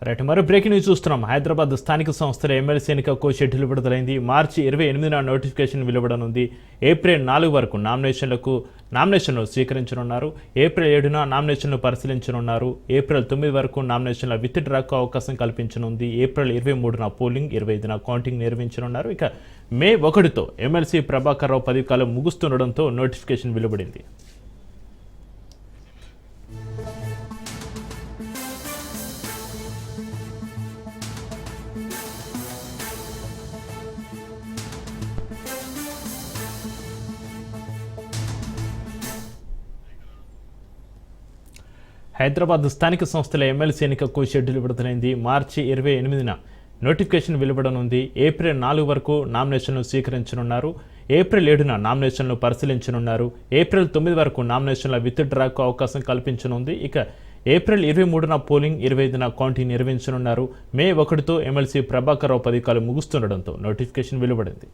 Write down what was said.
Right మరో breaking news చూస్తున్నాం. హైదరాబాద్ స్థానిక సంస్థల ఎమ్మెల్సీ ఎన్నికకు షెడ్యూల్ విడుదలైంది. మార్చి 28న నోటిఫికేషన్ వెలువడనుంది. ఏప్రిల్ 4 వరకు నామినేషన్లు స్వీకరించనున్నారు. ఏప్రిల్ 7న నామినేషన్లు పరిశీలించనున్నారు. ఏప్రిల్ 9 వరకు నామినేషన్ల విత్ డ్రాకు అవకాశం కల్పించనుంది. ఏప్రిల్ 23న పోలింగ్, 25న కౌంటింగ్ నిర్వహించనున్నారు. ఇక మే 1తో ఎమ్మెల్సీ ప్రభాకర్ రావు పదవి కాలం ముగుస్తుండడంతో నోటిఫికేషన్ వెలువడింది. హైదరాబాద్ స్థానిక సంస్థల ఎమ్మెల్సీ ఎన్నికకు షెడ్యూల్ విడుదలైంది. మార్చి 28న నోటిఫికేషన్ వెలువడనుంది. ఏప్రిల్ 4 వరకు నామినేషన్లు స్వీకరించనున్నారు. ఏప్రిల్ 7న నామినేషన్లు పరిశీలించనున్నారు. ఏప్రిల్ 9 వరకు నామినేషన్ల విత్ డ్రాకు అవకాశం కల్పించనుంది. ఇక ఏప్రిల్ 23న పోలింగ్, 25న కౌంటింగ్ నిర్వహించనున్నారు. మే 1తో ఎమ్మెల్సీ ప్రభాకర్ రావు పదవి కాలం ముగుస్తుండడంతో నోటిఫికేషన్ వెలువడింది.